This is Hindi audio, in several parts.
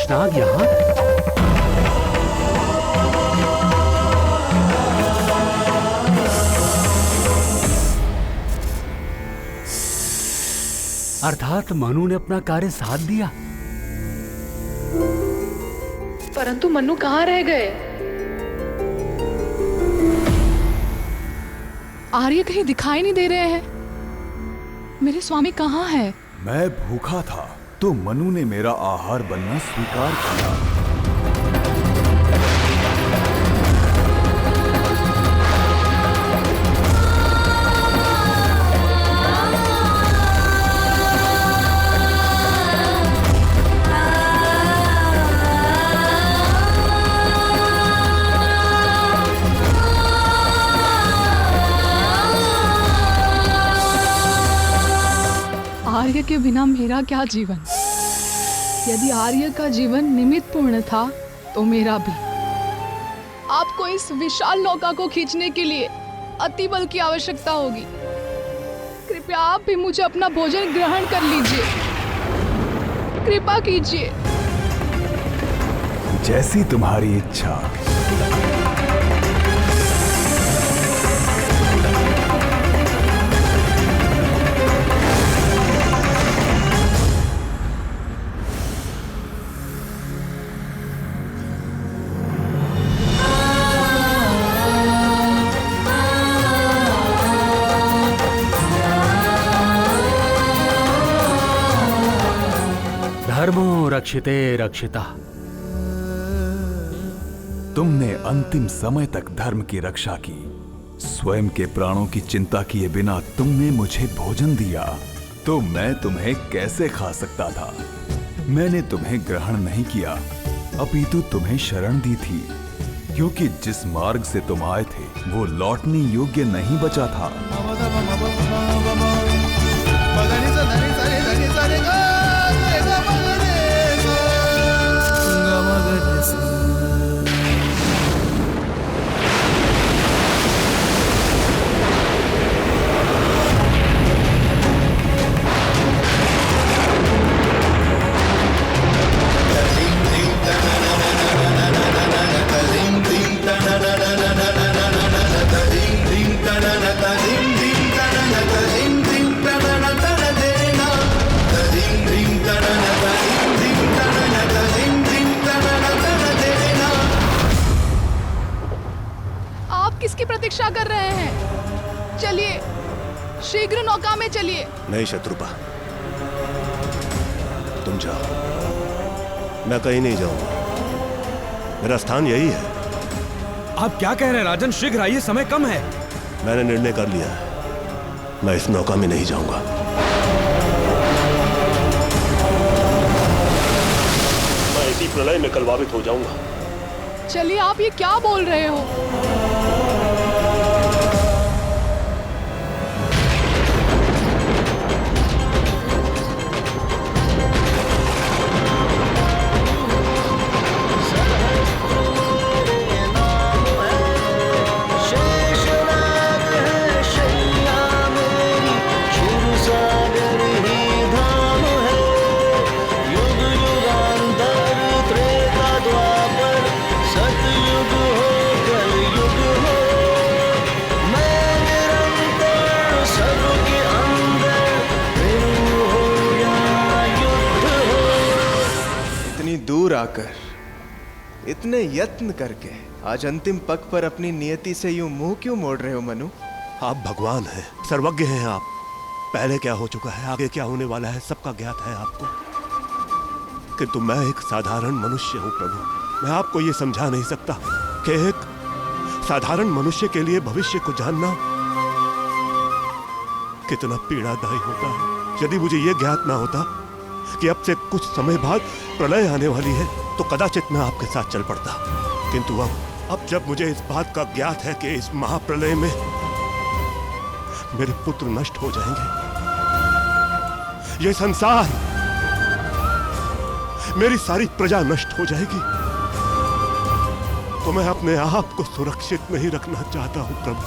शेषनाग यहाँ? अर्थात मनु ने अपना कार्य साथ दिया। परंतु मनु कहाँ रह गए? आर्य कहीं दिखाई नहीं दे रहे हैं। मेरे स्वामी कहाँ हैं? मैं भूखा था तो मनु ने मेरा आहार बनना स्वीकार किया। आर्य के बिना मेरा क्या जीवन? यदि आर्य का जीवन निमित्त पूर्ण था तो मेरा भी। आपको इस विशाल नौका को खींचने के लिए अति बल की आवश्यकता होगी। कृपया आप भी मुझे अपना भोजन ग्रहण कर लीजिए। कृपा कीजिए। जैसी तुम्हारी इच्छा। धर्मो रक्षिते रक्षिता। तुमने अंतिम समय तक धर्म की रक्षा की। स्वयं के प्राणों की चिंता किए बिना तुमने मुझे भोजन दिया, तो मैं तुम्हें कैसे खा सकता था? मैंने तुम्हें ग्रहण नहीं किया, अपितु तुम्हें शरण दी थी, क्योंकि जिस मार्ग से तुम आए थे वो लौटने योग्य नहीं बचा था। किसकी प्रतीक्षा कर रहे हैं? चलिए, शीघ्र नौका में चलिए। नहीं शत्रुपा, तुम जाओ, मैं कहीं नहीं जाऊंगा। मेरा स्थान यही है। आप क्या कह रहे हैं राजन? शीघ्र आइए, समय कम है। मैंने निर्णय कर लिया है, मैं इस नौका में नहीं जाऊंगा। मैं इसी प्रलय में कलवावित हो जाऊंगा। चलिए, आप ये क्या बोल रहे हो? दूर आकर, इतने यत्न करके आज अंतिम पग पर अपनी नियति से यूं मुंह क्यों मोड़ रहे हो मनु? आप भगवान हैं, सर्वज्ञ हैं आप। पहले क्या हो चुका है, आगे क्या होने वाला है, सबका ज्ञात है आपको। किंतु मैं एक साधारण मनुष्य हूं प्रभु। मैं आपको ये समझा नहीं सकता कि एक साधारण मनुष्य के लिए भविष्य को जानना कितना पीड़ादायी होता है। यदि मुझे ये ज्ञात ना होता कि अब से कुछ समय बाद प्रलय आने वाली है, तो कदाचित मैं आपके साथ चल पड़ता। किंतु अब जब मुझे इस बात का ज्ञात है कि इस महाप्रलय में मेरे पुत्र नष्ट हो जाएंगे, ये संसार, मेरी सारी प्रजा नष्ट हो जाएगी, तो मैं अपने आप को सुरक्षित नहीं रखना चाहता हूं प्रभु,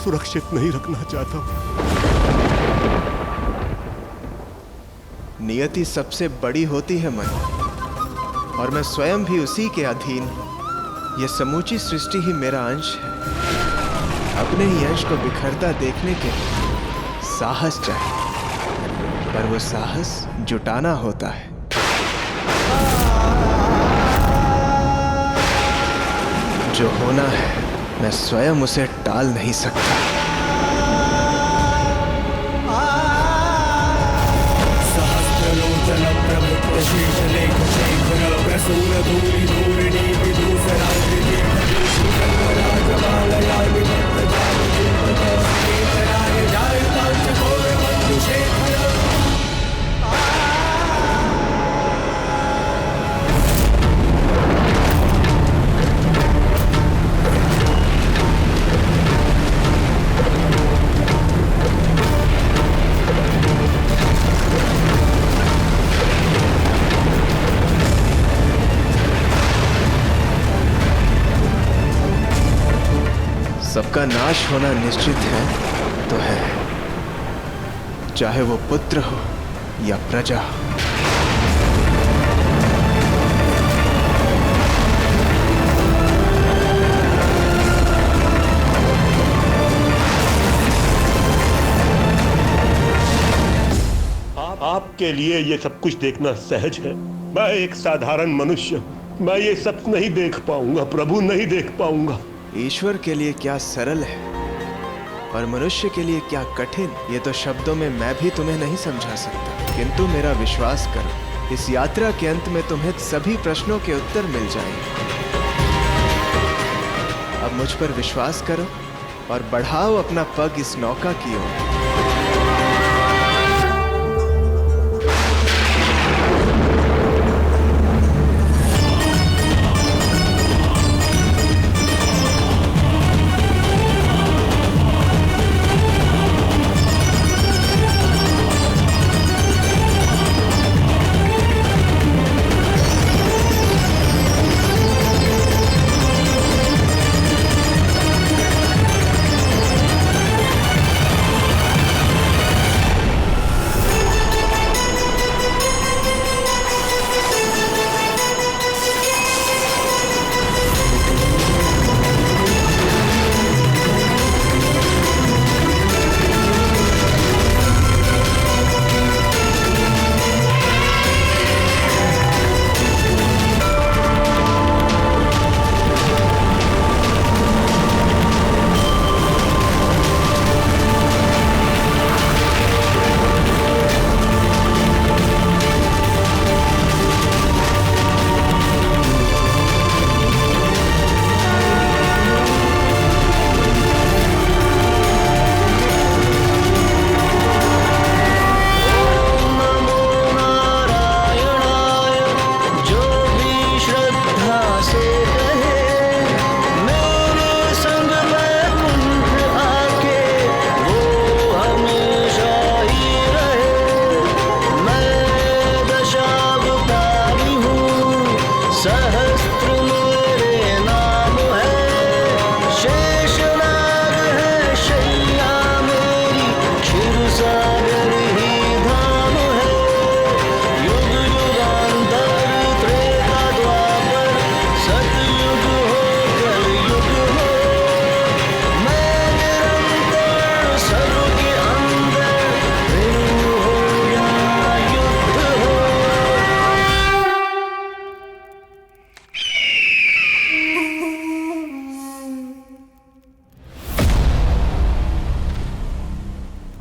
सुरक्षित नहीं रखना चाहता हूं। नियति सबसे बड़ी होती है मनु। और मैं स्वयं भी उसी के अधीन हूँ। यह समूची सृष्टि ही मेरा अंश है। अपने ही अंश को बिखरता देखने के साहस चाहिए, पर वो साहस जुटाना होता है। जो होना है मैं स्वयं उसे टाल नहीं सकता। सबका नाश होना निश्चित है तो है, चाहे वो पुत्र हो या प्रजा। आपके लिए ये सब कुछ देखना सहज है। मैं एक साधारण मनुष्य हूं। मैं ये सब नहीं देख पाऊंगा प्रभु, नहीं देख पाऊंगा। ईश्वर के लिए क्या सरल है और मनुष्य के लिए क्या कठिन, ये तो शब्दों में मैं भी तुम्हें नहीं समझा सकता। किंतु मेरा विश्वास करो, इस यात्रा के अंत में तुम्हें सभी प्रश्नों के उत्तर मिल जाएंगे। अब मुझ पर विश्वास करो और बढ़ाओ अपना पग इस नौका की ओर।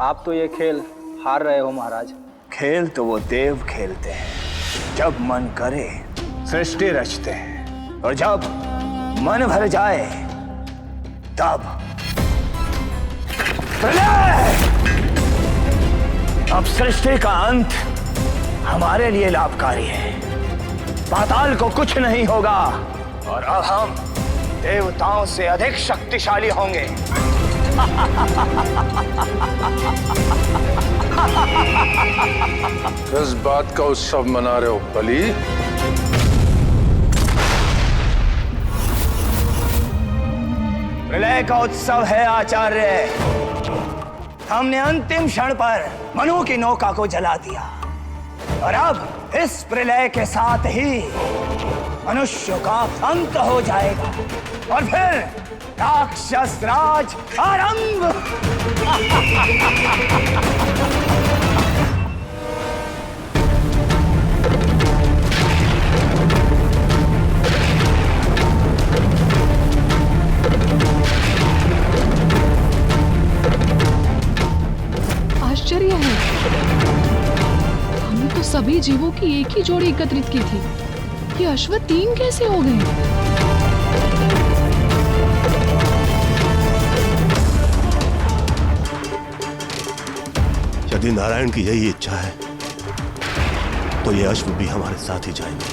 आप तो ये खेल हार रहे हो महाराज। खेल तो वो देव खेलते हैं, जब मन करे सृष्टि रचते हैं, और जब मन भर जाए तब प्रलय। अब सृष्टि का अंत हमारे लिए लाभकारी है, पाताल को कुछ नहीं होगा और अब हम देवताओं से अधिक शक्तिशाली होंगे। किस बात का उत्सव मना रहे हो बलि? प्रलय का उत्सव है आचार्य। हमने अंतिम क्षण पर मनु की नौका को जला दिया और अब इस प्रलय के साथ ही मनुष्यों का अंत हो जाएगा और फिर राक्षस राज आरंभ। आश्चर्य है, हमने तो सभी जीवों की एक ही जोड़ी एकत्रित की थी। ये अश्व 3 कैसे हो गए? यदि नारायण की यही इच्छा है तो ये अश्व भी हमारे साथ ही जाएंगे।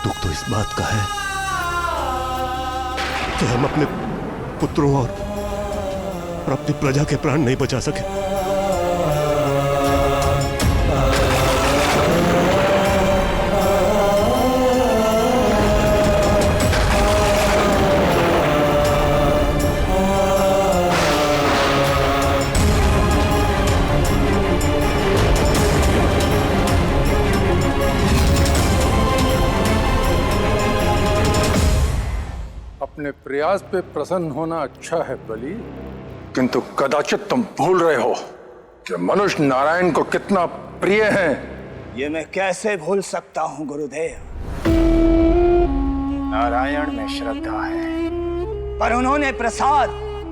दुख तो इस बात का है कि हम अपने पुत्रों और अपनी प्रजा के प्राण नहीं बचा सके। अपने प्रयास पे प्रसन्न होना अच्छा है बलि, किंतु कदाचित तुम भूल रहे हो कि मनुष्य नारायण को कितना प्रिय है। ये मैं कैसे भूल सकता हूँ गुरुदेव। नारायण में श्रद्धा है, पर उन्होंने प्रसाद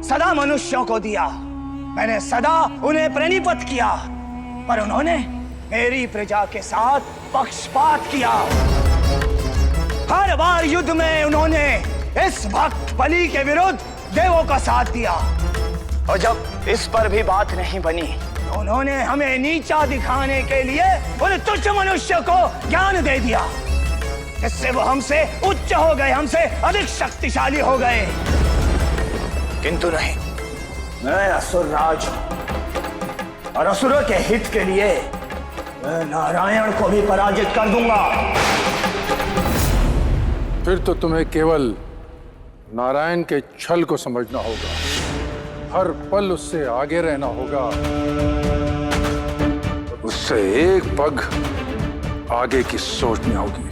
सदा मनुष्यों को दिया। मैंने सदा उन्हें प्रणिपत किया, पर उन्होंने मेरी प्रजा के साथ पक्षपात किया। हर बार युद्ध में उन्होंने इस भक्त बलि के विरुद्ध देवों का साथ दिया, और जब इस पर भी बात नहीं बनी तो उन्होंने हमें नीचा दिखाने के लिए उन तुच्छ मनुष्य को ज्ञान दे दिया, जिससे वो हमसे उच्च हो गए, हमसे अधिक शक्तिशाली हो गए। किंतु नहीं, मैं असुर राज हूं और असुरों के हित के लिए मैं नारायण को भी पराजित कर दूंगा। फिर तो तुम्हें केवल नारायण के छल को समझना होगा, हर पल उससे आगे रहना होगा, उससे एक पग आगे की सोचनी होगी।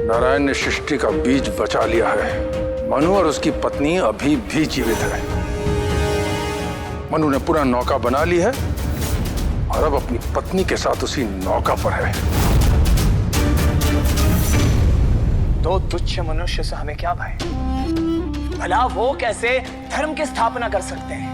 नारायण ने सृष्टि का बीज बचा लिया है। मनु और उसकी पत्नी अभी भी जीवित है। मनु ने पूरा नौका बना ली है और अब अपनी पत्नी के साथ उसी नौका पर है। दो तुच्छ मनुष्य से हमें क्या भय? भला वो कैसे धर्म की स्थापना कर सकते हैं?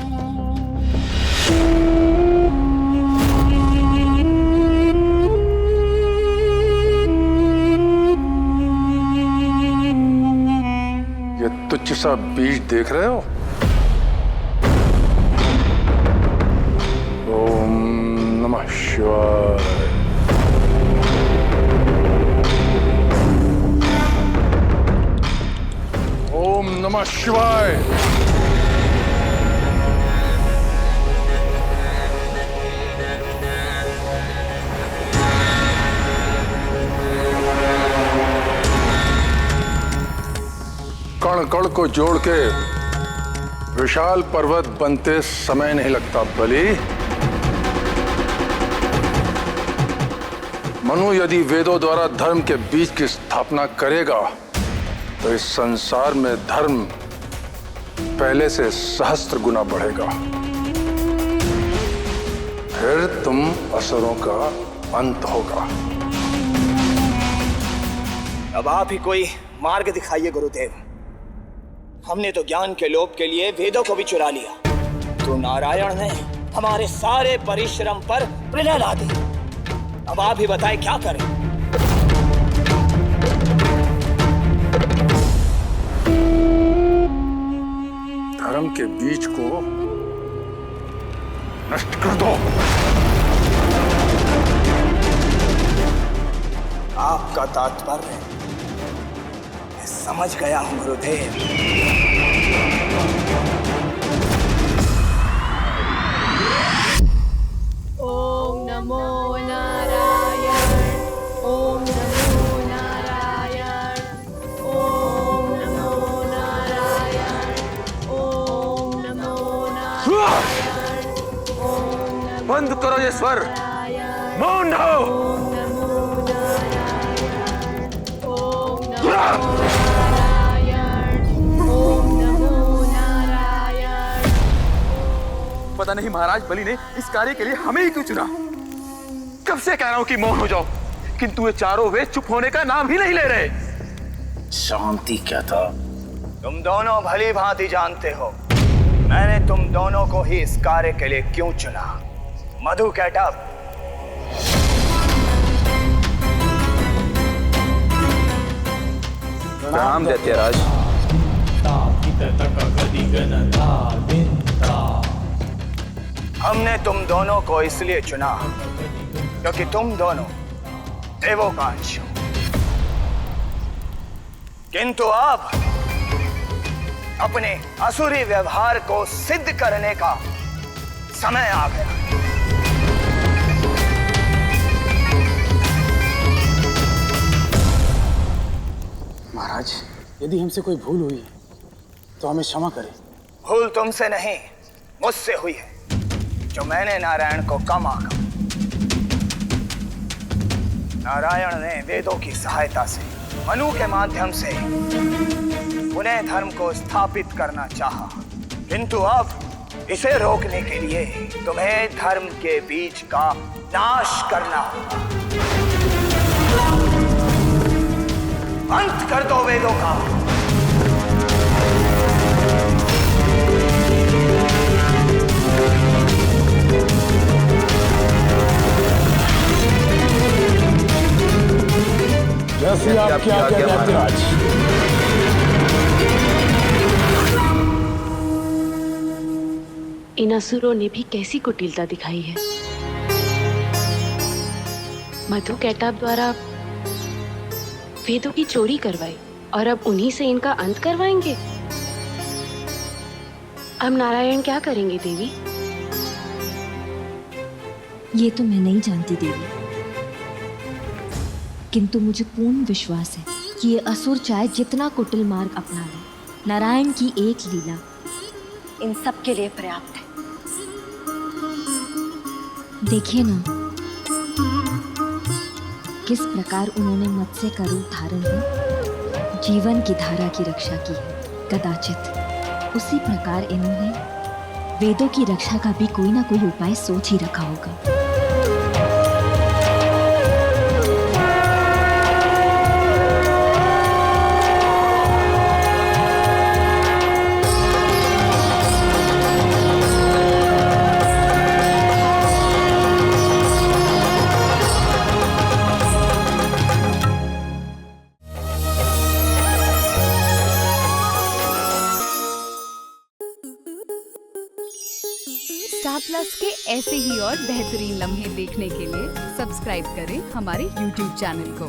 ये तुच्छ सा बीज देख रहे हो? ओम नमः शिवाय। ओम नमः शिवाय। कण कण को जोड़ के विशाल पर्वत बनते समय नहीं लगता बलि। मनु यदि वेदों द्वारा धर्म के बीज की स्थापना करेगा तो इस संसार में धर्म पहले से सहस्त्र गुना बढ़ेगा। फिर तुम असुरों का अंत होगा। अब आप ही कोई मार्ग दिखाइए गुरुदेव। हमने तो ज्ञान के लोभ के लिए वेदों को भी चुरा लिया, तो नारायण ने हमारे सारे परिश्रम पर प्रलय ला दी। अब आप ही बताएं क्या करें। धर्म के बीज को नष्ट कर दो। आपका तात्पर्य मैं समझ गया हूं गुरुदेव। ओम नमो नारायण, ओम नमो नारायण, ओम करो ये स्वर। मूंढो। पता नहीं महाराज बलि ने इस कार्य के लिए हमें ही क्यों चुना। कब से कह रहा हूं कि मौन हो जाओ, किंतु ये चारों वे चुप होने का नाम ही नहीं ले रहे। शांति क्या था? तुम दोनों भली भांति जानते हो मैंने तुम दोनों को ही इस कार्य के लिए क्यों चुना। मधु कैटअप, प्रणाम दैत्यराज। हमने तुम दोनों को इसलिए चुना क्योंकि तुम दोनों देवों का अंश हो, किंतु अब अपने असुरी व्यवहार को सिद्ध करने का समय आ गया। महाराज, यदि हमसे कोई भूल हुई तो हमें क्षमा करें। भूल तुमसे नहीं मुझसे हुई है, जो मैंने नारायण को कम आंका। नारायण ने वेदों की सहायता से मनु के माध्यम से पुनः धर्म को स्थापित करना चाहा, किंतु अब इसे रोकने के लिए तुम्हें धर्म के बीज का नाश करना होगा। अंत कर दो वेदों का। जैसे आपकी आज्ञा दैत्यराज। इन असुरों ने भी कैसी कुटिलता दिखाई है। मधु कैटअप द्वारा वेदों की चोरी करवाई और अब उन्हीं से इनका अंत करवाएंगे। अब नारायण क्या करेंगे देवी? ये तो मैं नहीं जानती देवी, किंतु मुझे पूर्ण विश्वास है कि ये असुर चाहे जितना कुटिल मार्ग अपना ले, नारायण की एक लीला इन सब के लिए पर्याप्त है। देखिए ना किस प्रकार उन्होंने मत्स्य का रूप धारण कर जीवन की धारा की रक्षा की है। कदाचित उसी प्रकार इन्होंने वेदों की रक्षा का भी कोई ना कोई उपाय सोच ही रखा होगा। स्टार प्लस के ऐसे ही और बेहतरीन लम्हे देखने के लिए सब्सक्राइब करें हमारे YouTube चैनल को।